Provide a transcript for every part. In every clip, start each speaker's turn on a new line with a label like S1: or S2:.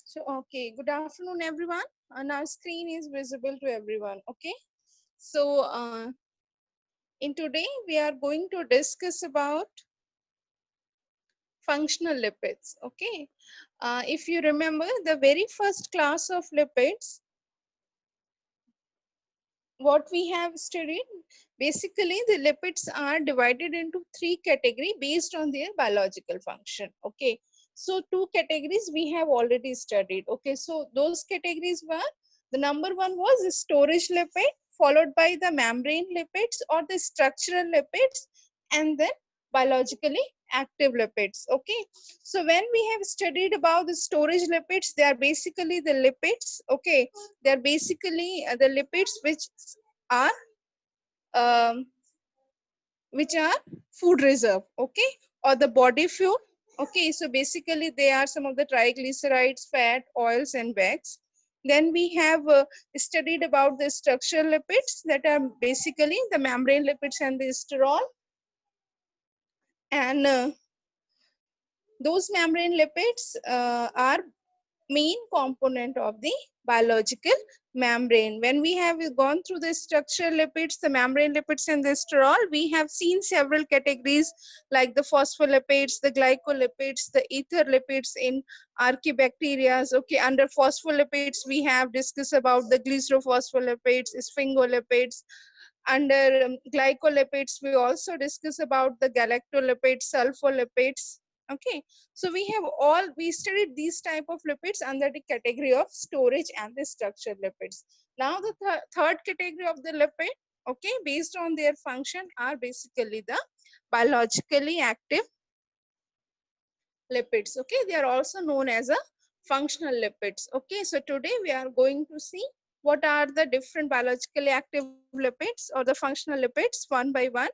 S1: So, okay, good afternoon, everyone. And our screen is visible to everyone. Okay. So, in today, we are going to discuss about functional lipids. Okay. If you remember the very first class of lipids, what we have studied, basically the lipids are divided into three categories based on their biological function. Okay. So two categories we have already studied. Okay. So those categories were, the number one was the storage lipid, followed by the membrane lipids or the structural lipids, and then biologically active lipids. Okay. So when we have studied about the storage lipids, they are basically the lipids. Okay. They are basically the lipids are um, which are food reserve. Okay. Or the body fuel. Okay. So basically they are some of the triglycerides, fat, oils, and wax. Then we have studied about the structural lipids, that are basically the membrane lipids and the sterol. And those membrane lipids are main component of the biological membrane. When we have gone through the structural lipids, the membrane lipids, and the sterol, we have seen several categories like the phospholipids, the glycolipids, the ether lipids in archaebacteria. Okay, under phospholipids, we have discussed about the glycerophospholipids, sphingolipids. Under glycolipids, we also discuss about the galactolipids, sulfolipids. Okay, so we studied these type of lipids under the category of storage and the structured lipids. Now the third category of the lipid, okay, based on their function, are basically the biologically active lipids. Okay, they are also known as a functional lipids. Okay, so today we are going to see what are the different biologically active lipids or the functional lipids one by one.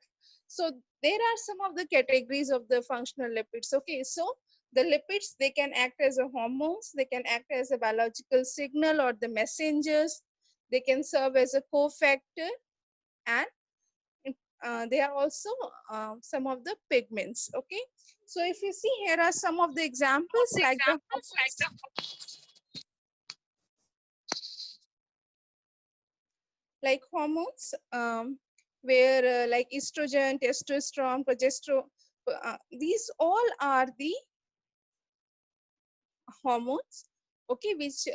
S1: So there are some of the categories of the functional lipids. Okay, so the lipids, they can act as a hormones, they can act as a biological signal or the messengers, they can serve as a cofactor, and they are also some of the pigments. Okay, so if you see, here are some of the examples like hormones, where like estrogen, testosterone, progesterone, these all are the hormones, okay, which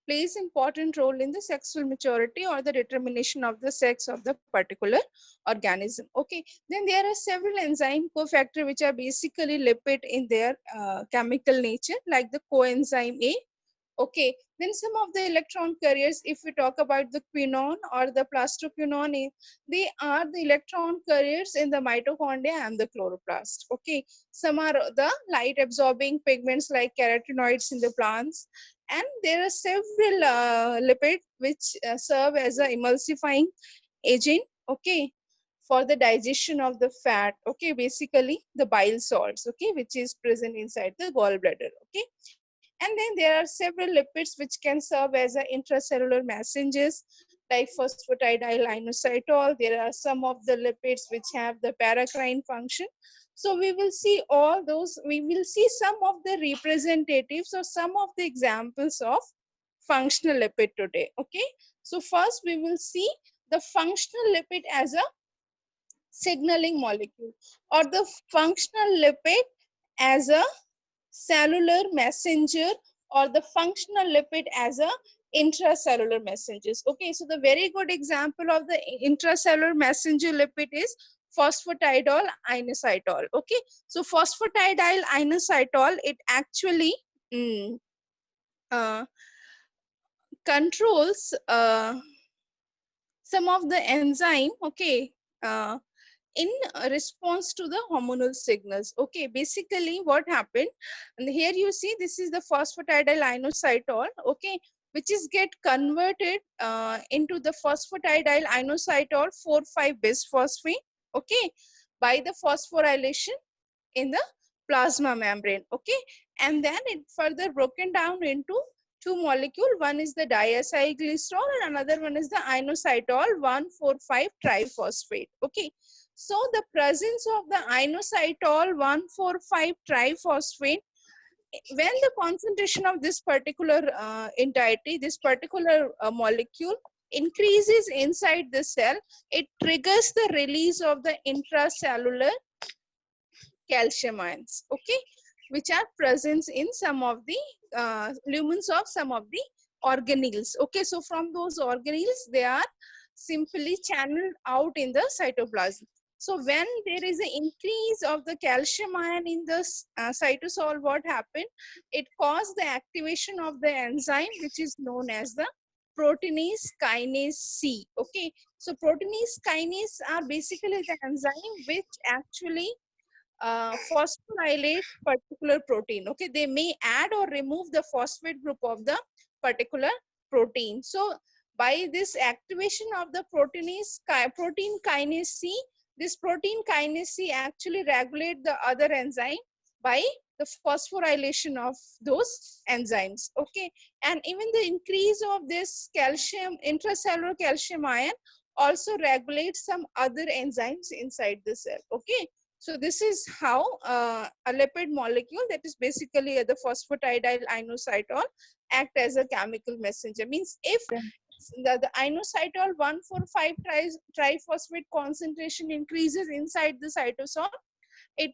S1: plays important role in the sexual maturity or the determination of the sex of the particular organism. Okay, then there are several enzyme cofactor which are basically lipid in their chemical nature, like the coenzyme A. Okay, then some of the electron carriers, if we talk about the quinone or the plastoquinone, they are the electron carriers in the mitochondria and the chloroplast. Okay, some are the light absorbing pigments like carotenoids in the plants, and there are several lipids which serve as a emulsifying agent. Okay, for the digestion of the fat. Okay, basically the bile salts. Okay, which is present inside the gallbladder. Okay, and then there are several lipids which can serve as a intracellular messengers like phosphatidyl inositol. There are some of the lipids which have the paracrine function. So we will see all those, we will see some of the representatives or some of the examples of functional lipid today. Okay, so first we will see the functional lipid as a signaling molecule, or the functional lipid as a cellular messenger or the functional lipid as a intracellular messengers. Okay, so the very good example of the intracellular messenger lipid is phosphatidyl inositol. Okay, so phosphatidyl inositol, it actually uh, controls some of the enzyme, okay, uh, in response to the hormonal signals. Okay, basically what happened, and here you see this is the phosphatidyl inositol, okay, which is get converted into the phosphatidyl inositol 4,5 bisphosphate, okay, by the phosphorylation in the plasma membrane. Okay, and then it further broken down into two molecule. One is the diacylglycerol and another one is the inositol 1,4,5 triphosphate. Okay, so the presence of the inositol 1,4,5 triphosphate, when the concentration of this particular entity, this particular molecule increases inside the cell, it triggers the release of the intracellular calcium ions, okay, which are present in some of the lumens of some of the organelles. Okay, so from those organelles, they are simply channeled out in the cytoplasm. So when there is an increase of the calcium ion in the cytosol, what happened? It caused the activation of the enzyme, which is known as the proteinase kinase C. Okay, so proteinase kinase are basically the enzyme which actually phosphorylate particular protein. Okay, they may add or remove the phosphate group of the particular protein. So by this activation of the protein kinase C, this protein kinase C actually regulate the other enzyme by the phosphorylation of those enzymes. Okay, and even the increase of this calcium, intracellular calcium ion, also regulates some other enzymes inside the cell. Okay, so this is how a lipid molecule, that is basically the phosphatidyl inositol, act as a chemical messenger. Means if the inositol 1,4,5 triphosphate concentration increases inside the cytosol, it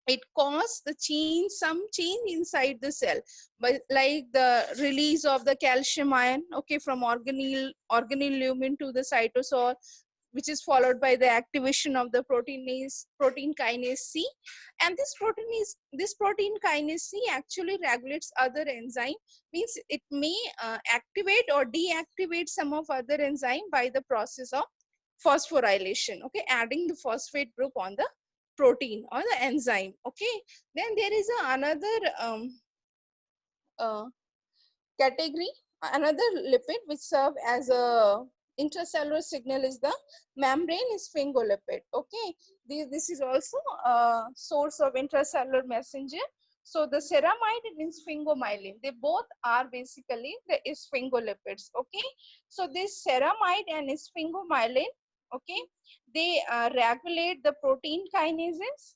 S1: it causes the change, some change inside the cell, but like the release of the calcium ion, okay, from organelle lumen to the cytosol, which is followed by the activation of the protein kinase C. And this protein kinase C actually regulates other enzyme, means it may activate or deactivate some of other enzyme by the process of phosphorylation, okay, adding the phosphate group on the protein or the enzyme. Okay, then there is another uh, category, another lipid which serve as a intracellular signal is the membrane sphingolipid. Okay, this is also a source of intracellular messenger. So the ceramide and sphingomyelin, they both are basically the sphingolipids. Okay, so this ceramide and sphingomyelin, okay, they regulate the protein kinases.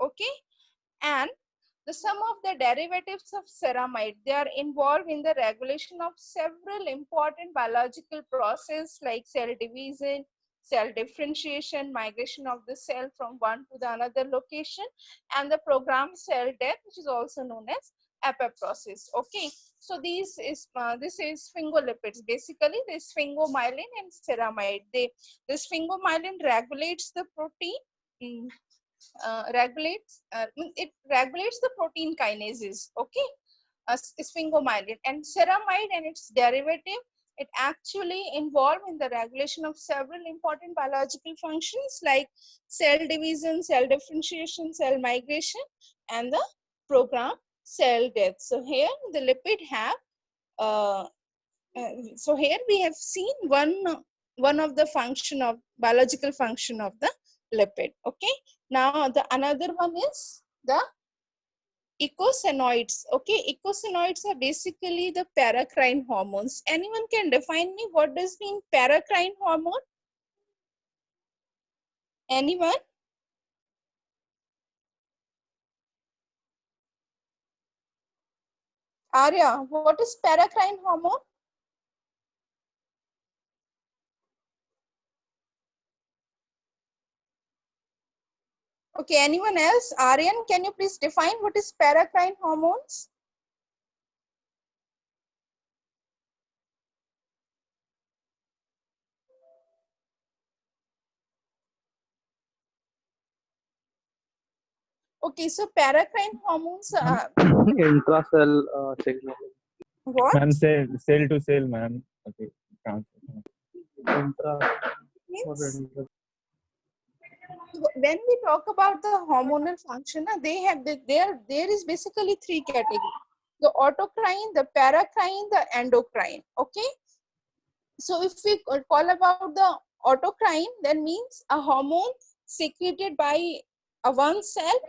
S1: Okay, and the sum of the derivatives of ceramide, they are involved in the regulation of several important biological processes like cell division, cell differentiation, migration of the cell from one to the another location, and the programmed cell death, which is also known as apoptosis. Okay, so this is sphingolipids. Basically, the sphingomyelin and ceramide. The sphingomyelin regulates the protein. It regulates the protein kinases. Okay, sphingomyelin and ceramide and its derivative, it actually involved in the regulation of several important biological functions like cell division, cell differentiation, cell migration, and the program cell death. So here the lipid have uh, so here we have seen one of the function of biological function of the lipid. Okay, now the another one is the eicosanoids. Okay, eicosanoids are basically the paracrine hormones. Anyone can define me what does mean paracrine hormone? Anyone? Arya, what is paracrine hormone? Okay, anyone else? Aryan, can you please define what is paracrine hormones? Okay, so paracrine hormones,
S2: Intracell signal.
S1: what?
S3: Ma'am, cell to cell, ma'am. Okay.
S2: Intra.
S1: Means when we talk about the hormonal function, they have there is basically three categories: the autocrine, the paracrine, the endocrine. Okay, so if we call about the autocrine, then means a hormone secreted by a one cell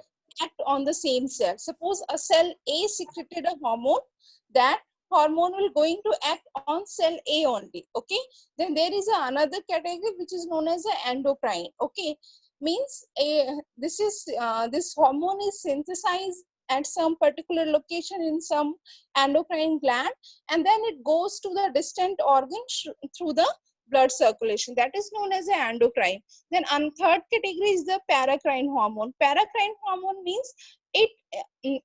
S1: act on the same cell. Suppose a cell A secreted a hormone, that hormone will going to act on cell A only. Okay, then there is another category which is known as the endocrine. Okay, means this hormone is synthesized at some particular location in some endocrine gland, and then it goes to the distant organ through the blood circulation. That is known as the endocrine. Then third category is the paracrine hormone. Paracrine hormone means it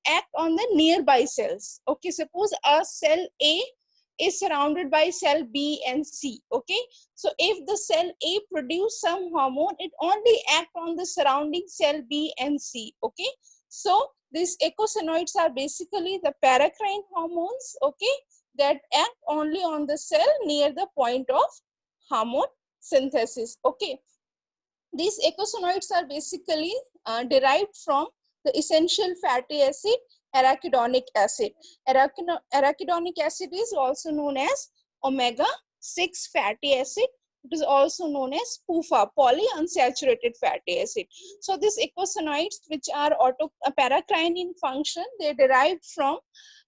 S1: act on the nearby cells. Okay, suppose a cell A is surrounded by cell B and C. Okay, so if the cell A produce some hormone, it only act on the surrounding cell B and C. Okay, so these eicosanoids are basically the paracrine hormones, okay, that act only on the cell near the point of hormone synthesis. Okay, these eicosanoids are basically derived from the essential fatty acid arachidonic acid. Arachidonic acid is also known as omega-6 fatty acid. It is also known as PUFA, polyunsaturated fatty acid. So these eicosanoids, which are paracrine in function, they derived from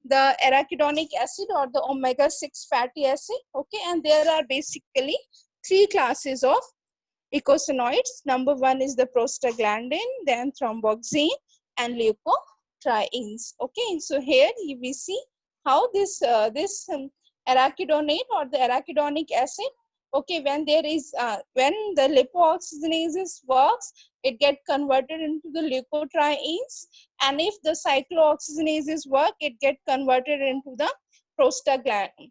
S1: the arachidonic acid or the omega-6 fatty acid. Okay, and there are basically three classes of eicosanoids. Number one is the prostaglandin, then thromboxane and leukotrienes. Okay, so here we see how this arachidonate or the arachidonic acid, okay, when there is when the lipooxygenases works, it get converted into the leukotrienes, and if the cyclooxygenases work, it get converted into the prostaglandin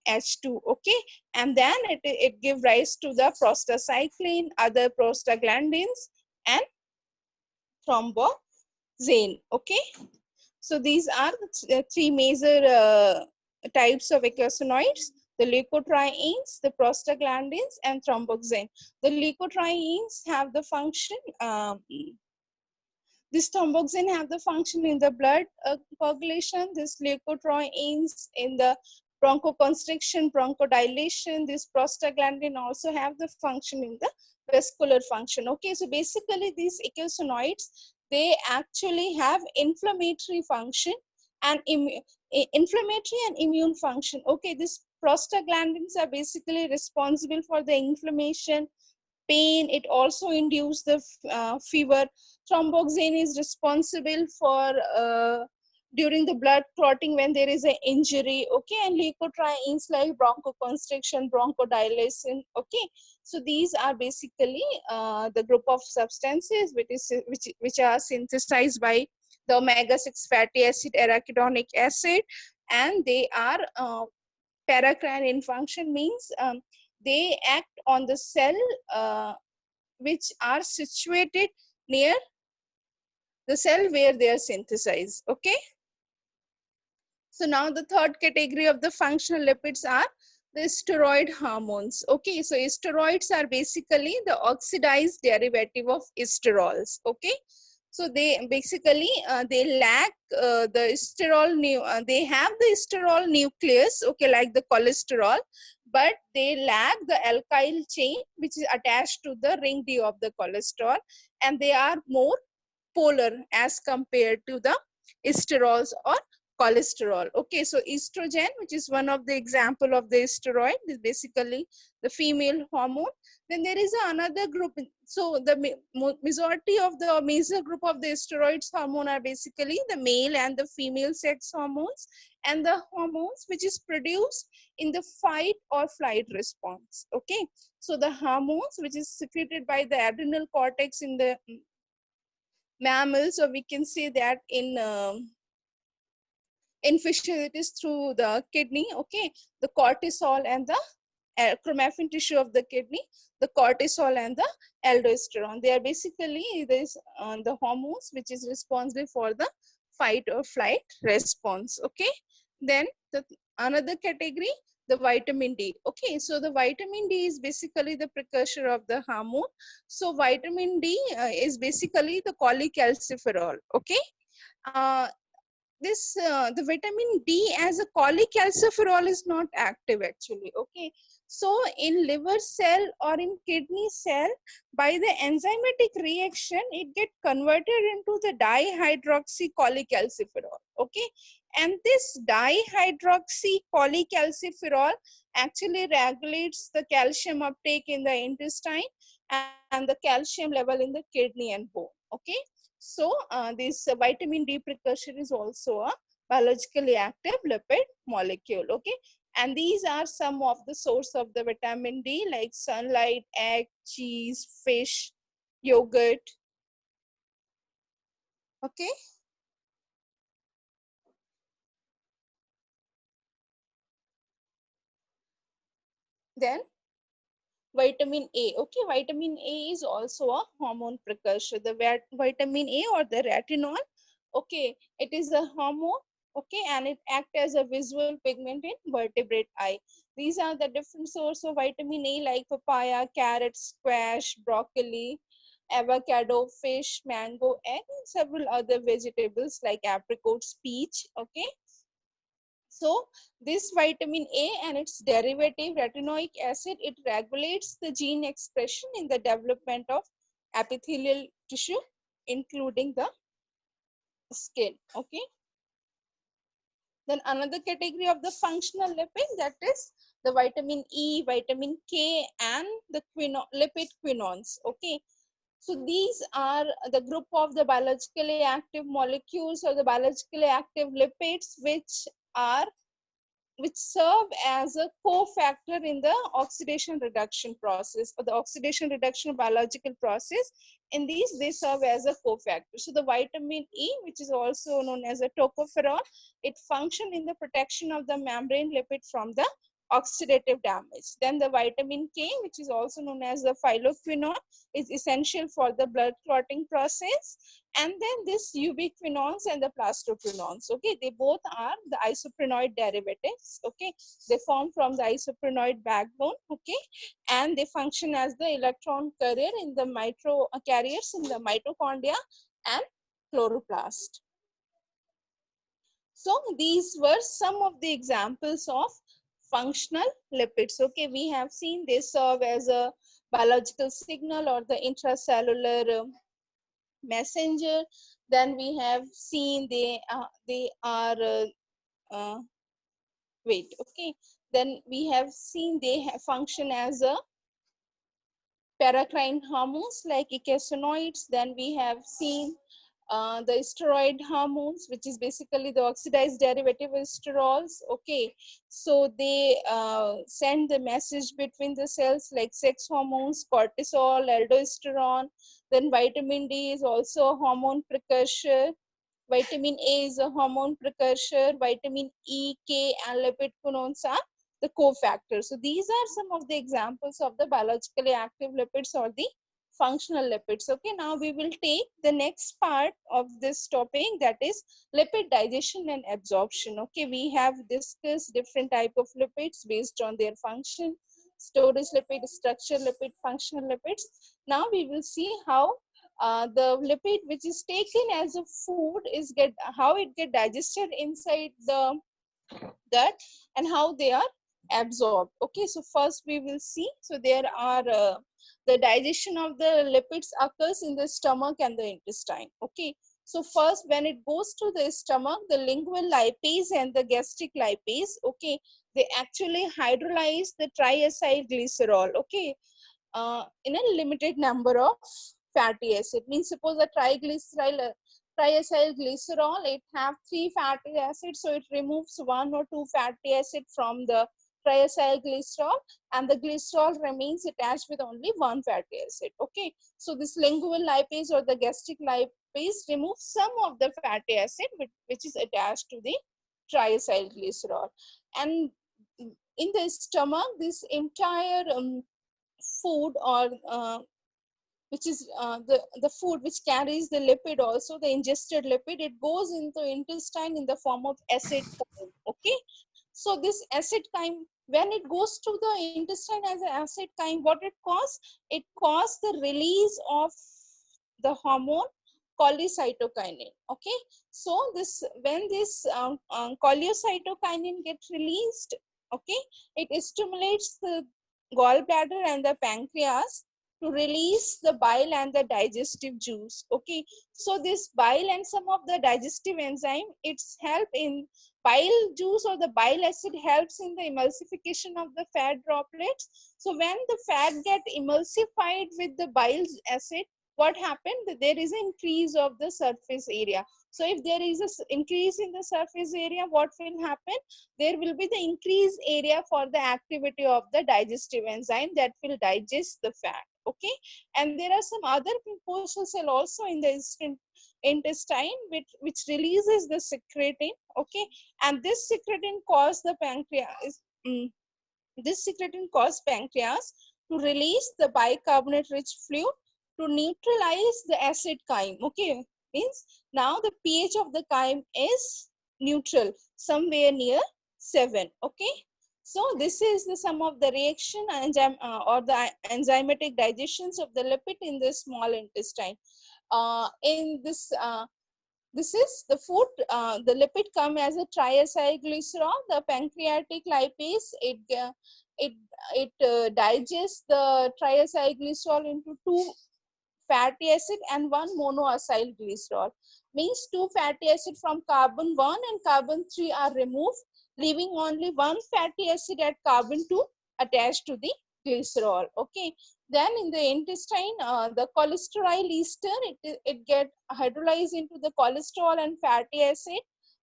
S1: H2. Okay, and then it give rise to the prostacyclin, other prostaglandins, and thromboxane. Okay, so these are the three major types of eicosanoids: the leukotrienes, the prostaglandins, and thromboxane. The leukotrienes have the function, this thromboxane have the function in the blood coagulation, this leukotrienes in the bronchoconstriction, bronchodilation. This prostaglandin also have the function in the vascular function. Okay, so basically these eicosanoids, they actually have inflammatory function and inflammatory and immune function. Okay, these prostaglandins are basically responsible for the inflammation, pain. It also induces the fever. Thromboxane is responsible for during the blood clotting when there is an injury. Okay, and leukotrienes like bronchoconstriction, bronchodilation. Okay, so these are basically the group of substances which are synthesized by the omega-6 fatty acid arachidonic acid, and they are paracrine in function, means they act on the cell which are situated near the cell where they are synthesized. Okay, so now the third category of the functional lipids are the steroid hormones. Okay, so steroids are basically the oxidized derivative of sterols. Okay, so they basically they lack the sterol they have the sterol nucleus, okay, like the cholesterol, but they lack the alkyl chain which is attached to the ring D of the cholesterol, and they are more polar as compared to the sterols or cholesterol. Okay, so estrogen, which is one of the example of the steroid, is basically the female hormone. Then there is another group. So the majority of the major group of the steroids hormone are basically the male and the female sex hormones, and the hormones which is produced in the fight or flight response. Okay, so the hormones which is secreted by the adrenal cortex in the mammals, or we can say that in fishes it is through the kidney. Okay, the cortisol and the chromaffin tissue of the kidney, the cortisol and the aldosterone. They are basically the hormones which is responsible for the fight or flight response. Okay, then the another category, the vitamin D. Okay, so the vitamin D is basically the precursor of the hormone. So vitamin D is basically the cholecalciferol. Okay, uh, the vitamin D as a cholecalciferol is not active actually. Okay, so in liver cell or in kidney cell, by the enzymatic reaction, it get converted into the dihydroxy cholecalciferol. Okay, and this dihydroxy cholecalciferol actually regulates the calcium uptake in the intestine and the calcium level in the kidney and bone. Okay, so this vitamin D precursor is also a biologically active lipid molecule. Okay, and these are some of the source of the vitamin D, like sunlight, egg, cheese, fish, yogurt. Okay, then vitamin A. Okay, vitamin A is also a hormone precursor. The vitamin A or the retinol, okay, it is a hormone. Okay, and it acts as a visual pigment in vertebrate eye. These are the different source of vitamin A, like papaya, carrot, squash, broccoli, avocado, fish, mango, and several other vegetables like apricots, peach. Okay, so this vitamin A and its derivative retinoic acid, it regulates the gene expression in the development of epithelial tissue, including the skin. Okay. Then another category of the functional lipid, that is the vitamin E, vitamin K, and the lipid quinones. Okay. So these are the group of the biologically active molecules or the biologically active lipids which serve as a cofactor in the oxidation reduction process or the oxidation reduction biological process. In these, they serve as a cofactor. So the vitamin E, which is also known as a tocopherol, it functions in the protection of the membrane lipid from the oxidative damage. Then the vitamin K, which is also known as the phylloquinone, is essential for the blood clotting process. And then this ubiquinones and the plastoquinones, okay, they both are the isoprenoid derivatives. Okay, they form from the isoprenoid backbone. Okay, and they function as the electron carrier in the carriers in the mitochondria and chloroplast. So these were some of the examples of functional lipids. Okay, we have seen they serve as a biological signal or the intracellular messenger. Then we have seen they are wait, okay, then we have seen they function as a paracrine hormones like icosanoids. Then we have seen the steroid hormones, which is basically the oxidized derivative of sterols. Okay, so they send the message between the cells like sex hormones, cortisol, aldosterone. Then vitamin D is also a hormone precursor. Vitamin A is a hormone precursor. Vitamin E, K, and lipid quinones are the cofactors. So these are some of the examples of the biologically active lipids or the functional lipids. Okay, now we will take the next part of this topic, that is lipid digestion and absorption. Okay, we have discussed different type of lipids based on their function: storage lipid, structure lipid, functional lipids. Now we will see how the lipid which is taken as a food is how it get digested inside the gut and how they are absorbed. Okay, so first we will see, so there are the digestion of the lipids occurs in the stomach and the intestine. Okay, so first when it goes to the stomach, the lingual lipase and the gastric lipase, okay, they actually hydrolyze the triacylglycerol, okay, in a limited number of fatty acid. Means suppose a triacylglycerol, it have 3 fatty acids, so it removes 1 or 2 fatty acid from the triacylglycerol, and the glycerol remains attached with only 1 fatty acid. Okay, so this lingual lipase or the gastric lipase removes some of the fatty acid which is attached to the triacylglycerol, and in the stomach, this entire food or which is the food which carries the lipid also, the ingested lipid, it goes into intestine in the form of acid chyme. Okay, so this acid chyme, when it goes to the intestine as an acid chyme, what it causes? It causes the release of the hormone cholecytokinin. Okay, so this when this cholecytokinin gets released, okay, it stimulates the gallbladder and the pancreas to release the bile and the digestive juice. Okay, so this bile and some of the digestive enzyme, it's help in bile juice, or the bile acid helps in the emulsification of the fat droplets. So when the fat get emulsified with the bile acid, what happened? There is an increase of the surface area. So if there is a increase in the surface area, what will happen? There will be the increased area for the activity of the digestive enzyme that will digest the fat. Okay, and there are some other mucosal cell also in the intestine which releases the secretin. Okay, and this secretin cause the pancreas this secretin cause pancreas to release the bicarbonate rich fluid to neutralize the acid chyme. Okay, means now the pH of the chyme is neutral, somewhere near 7. Okay, so this is the sum of the reaction enzyme or the enzymatic digestions of the lipid in the small intestine. In this is the food, the lipid come as a triacylglycerol, the pancreatic lipase. It digests the triacylglycerol into two fatty acid and one monoacyl glycerol. Means two fatty acid from carbon 1 and carbon 3 are removed, leaving only one fatty acid at carbon 2 attached to the glycerol. Okay, then in the intestine, the cholesterol ester, it get hydrolyzed into the cholesterol and fatty acid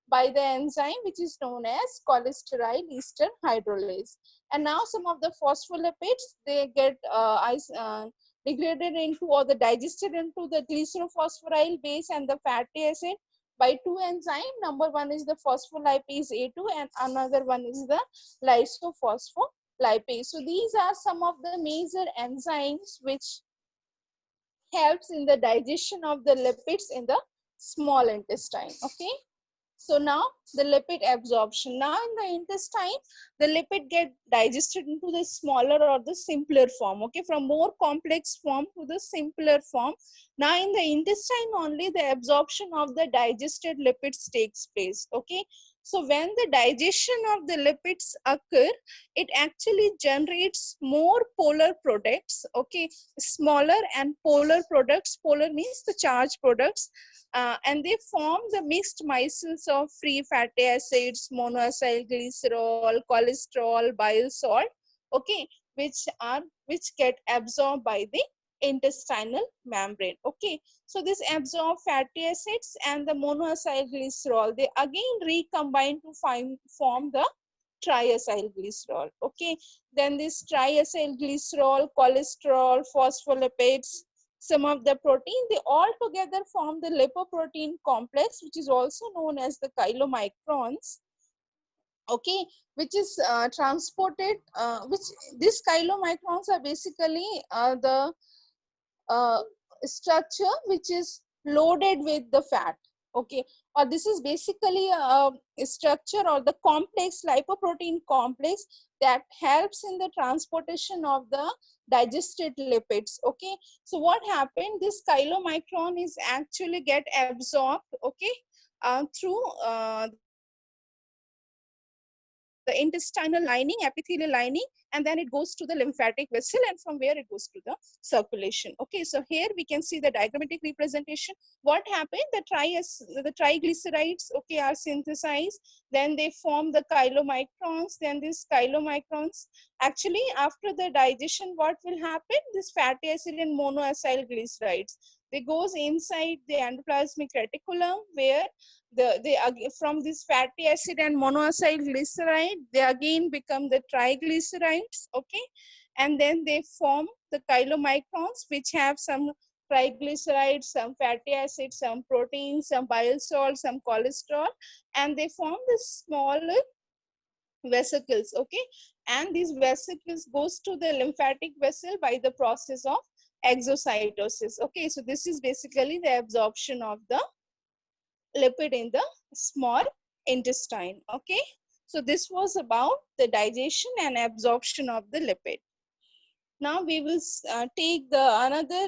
S1: by the enzyme which is known as cholesterol ester hydrolase. And now some of the phospholipids, they get degraded into or the digested into the glycerophosphoryl base and the fatty acid by two enzymes. Number one is the phospholipase A2 and another one is the lysophospholipase. So these are some of the major enzymes which helps in the digestion of the lipids in the small intestine. Okay, so now the lipid absorption. Now in the intestine, the lipid get digested into the smaller or the simpler form. Okay, from more complex form to the simpler form. Now in the intestine only the absorption of the digested lipids takes place. Okay, so when the digestion of the lipids occur, it actually generates more polar products. Okay, smaller and polar products. Polar means the charged products. And they form the mixed micelles of free fatty acids, monoacyl glycerol, cholesterol, bile salt, okay, which get absorbed by the intestinal membrane. Okay, so this absorb fatty acids and the monoacyl glycerol, they again recombine to form the triacyl glycerol. Okay, then this triacyl glycerol, cholesterol, phospholipids, some of the protein, they all together form the lipoprotein complex, which is also known as the chylomicrons. Okay, which is transported, which these chylomicrons are basically the uh, structure which is loaded with the fat. Okay, or this is basically a structure or the complex lipoprotein complex that helps in the transportation of the digested lipids. Okay, so what happened, this chylomicron is actually get absorbed, okay, through the intestinal lining, epithelial lining, and then it goes to the lymphatic vessel, and from where it goes to the circulation. Okay, so here we can see the diagrammatic representation. What happened, the triglycerides, okay, are synthesized, then they form the chylomicrons, then these chylomicrons, actually after the digestion, what will happen, this fatty acid and monoacyl glycerides, they goes inside the endoplasmic reticulum, where from this fatty acid and monoacyl glyceride, they again become the triglycerides. Okay, and then they form the chylomicrons, which have some triglycerides, some fatty acids, some proteins, some bile salts, some cholesterol, and they form the smaller vesicles, okay, and these vesicles goes to the lymphatic vessel by the process of exocytosis. Okay, so this is basically the absorption of the lipid in the small intestine. Okay, so this was about the digestion and absorption of the lipid. Now we will take the another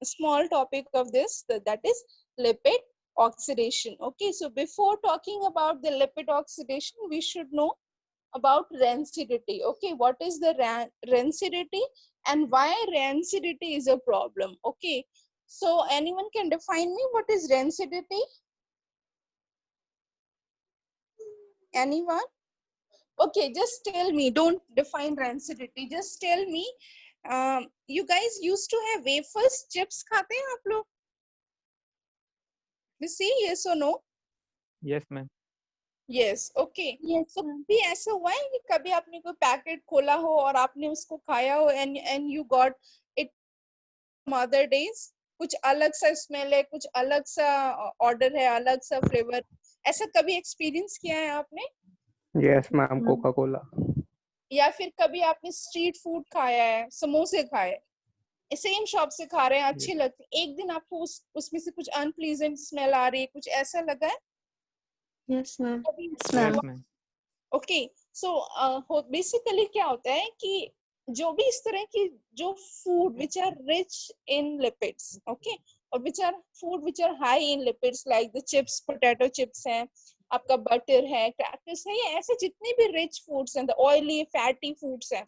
S1: small topic of this, that is lipid oxidation. Okay, so before talking about the lipid oxidation, we should know about rancidity. Okay, what is the rancidity and why rancidity is a problem? Okay, so anyone can define me what is rancidity? Anyone? Okay, just tell me, don't define rancidity, just tell me. You guys used to have wafers, chips खाते हैं आप लोग? You see, yes or no?
S2: Yes, ma'am.
S1: Yes, okay.
S4: Yes,
S1: So
S4: ma'am.
S1: कभी ऐसा हुआ है कि कभी आपने कोई पैकेट खोला हो और आपने उसको खाया हो and you got it from other days? कुछ अलग सा स्मेल है, कुछ अलग सा ऑर्डर है, अलग सा फ्लेवर, ऐसा कभी एक्सपीरियंस किया है आपने?
S2: Yes, ma'am.
S4: ma'am.
S2: Coca-Cola.
S1: या फिर कभी आपने स्ट्रीट फूड खाया है, समोसे खाए, सेम शॉप से खा रहे हैं, अच्छे लगते हैं, एक दिन आपको उसमें से कुछ अनप्लीजेंट स्मेल आ रही है, कुछ ऐसा लगा है?
S4: Yes, ma'am.
S1: कभी
S4: Yes,
S2: Yes,
S4: ma'am.
S2: ma'am.
S1: Okay, so basically क्या होता है कि जो भी इस तरह की जो food which are rich in lipids, okay, और which are food which are high in lipids like the chips, potato chips हैं, आपका बटर है, क्रैकर्स है, ये ऐसे जितने भी रिच फूड्स हैं, द ऑयली फैटी फूड्स हैं,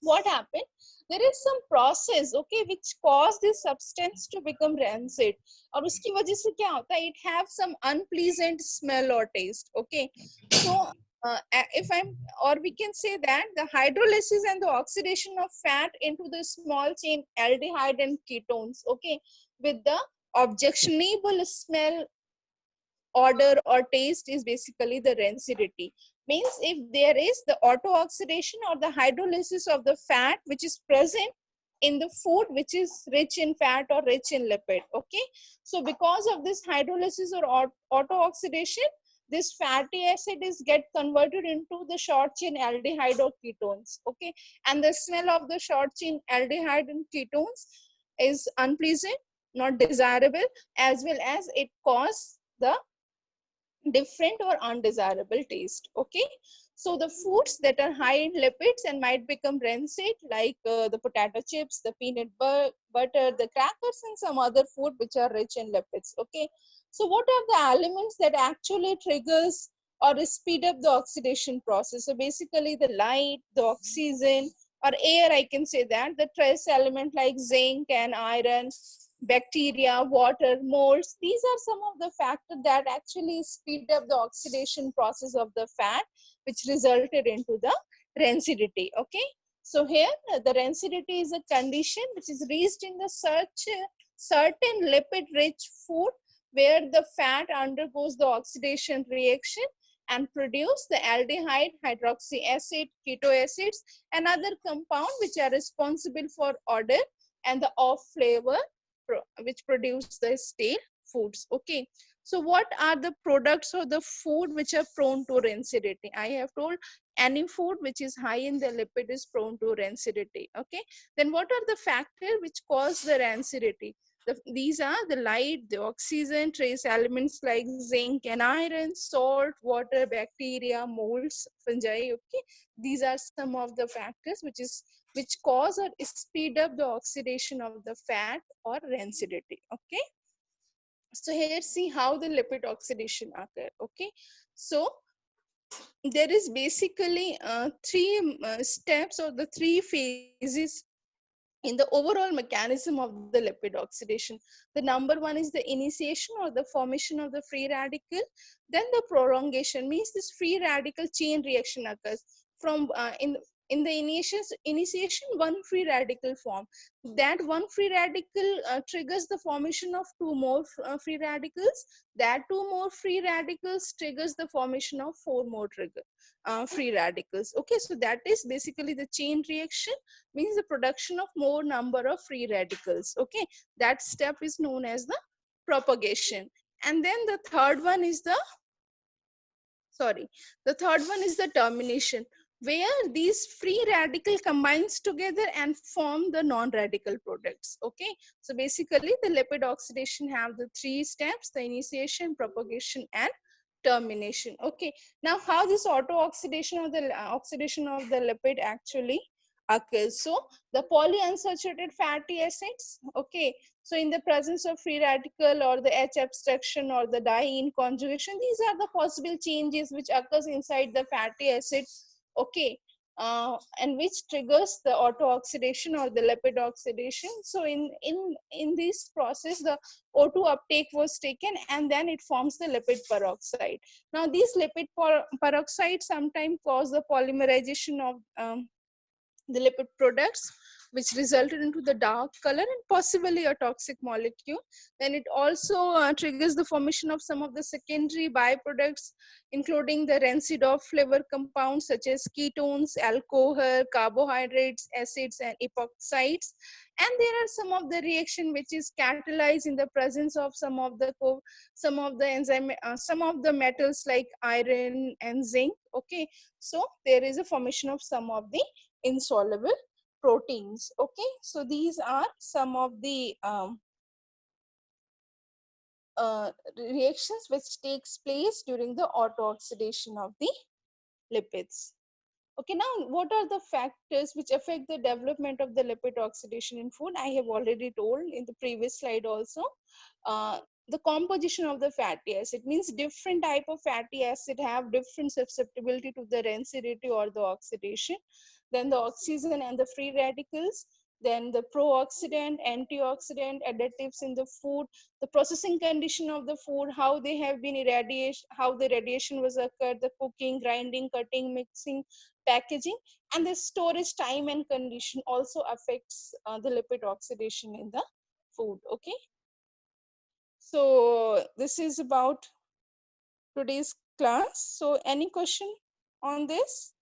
S1: what happened, there is some process, okay, which cause this substance to become rancid, और उसकी वजह से क्या होता है, it have some unpleasant smell or taste. Okay, so if I'm, or we can say that the hydrolysis and the oxidation of fat into the small chain aldehyde and ketones, okay, with the objectionable smell, odor or taste is basically the rancidity. Means if there is the auto oxidation or the hydrolysis of the fat which is present in the food which is rich in fat or rich in lipid. Okay, so because of this hydrolysis or auto oxidation, this fatty acid is get converted into the short chain aldehyde or ketones. Okay, and the smell of the short chain aldehyde and ketones is unpleasant, not desirable, as well as it cause the different or undesirable taste. Okay, so the foods that are high in lipids and might become rancid, like the potato chips, the peanut butter, the crackers, and some other food which are rich in lipids. Okay, so what are the elements that actually triggers or speed up the oxidation process? So basically the light, the oxygen or air, I can say that, the trace element like zinc and iron, bacteria, water, molds, these are some of the factors that actually speed up the oxidation process of the fat, which resulted into the rancidity. Okay, so here the rancidity is a condition which is reached in the certain lipid rich food where the fat undergoes the oxidation reaction and produce the aldehyde, hydroxy acid, keto acids, and other compound which are responsible for odor and the off flavor, which produce the stale foods. Okay, so what are the products or the food which are prone to rancidity? I have told any food which is high in the lipid is prone to rancidity. Okay, then what are the factors which cause the rancidity? These are the light, the oxygen, trace elements like zinc and iron, salt, water, bacteria, molds, fungi. Okay, these are some of the factors which cause or speed up the oxidation of the fat or rancidity. Okay, so here see how the lipid oxidation occur. Okay, so there is basically three steps or the three phases in the overall mechanism of the lipid oxidation. The number one is the initiation or the formation of the free radical. Then the prolongation means this free radical chain reaction occurs from in the initiation one free radical form. That one free radical triggers the formation of two more free radicals. That two more free radicals triggers the formation of four more free radicals. Okay, so that is basically the chain reaction, means the production of more number of free radicals. Okay, that step is known as the propagation. And then the third one is the sorry, the third one is the termination, where these free radical combines together and form the non-radical products. Okay, so basically the lipid oxidation have the three steps: the initiation, propagation, and termination. Okay, now how this auto oxidation of the oxidation of the lipid actually occurs? So the polyunsaturated fatty acids, okay, so in the presence of free radical or the H abstraction or the diene conjugation, these are the possible changes which occurs inside the fatty acid, okay, and which triggers the auto oxidation or the lipid oxidation. So in this process, the O2 uptake was taken and then it forms the lipid peroxide. Now these lipid peroxide sometimes cause the polymerization of the lipid products, which resulted into the dark color and possibly a toxic molecule. Then it also triggers the formation of some of the secondary byproducts, including the rancid or flavor compounds such as ketones, alcohol, carbohydrates, acids, and epoxides. And there are some of the reaction which is catalyzed in the presence of some of the enzyme, some of the metals like iron and zinc. Okay, so there is a formation of some of the insoluble proteins. Okay, so these are some of the reactions which takes place during the auto oxidation of the lipids. Okay, now what are the factors which affect the development of the lipid oxidation in food? I have already told in the previous slide also. The composition of the fatty acid means different type of fatty acid have different susceptibility to the rancidity or the oxidation. Then the oxygen and the free radicals, then the pro-oxidant, antioxidant, additives in the food, the processing condition of the food, how they have been irradiation, how the radiation was occurred, the cooking, grinding, cutting, mixing, packaging, and the storage time and condition also affects the lipid oxidation in the food. Okay, so this is about today's class. So any question on this?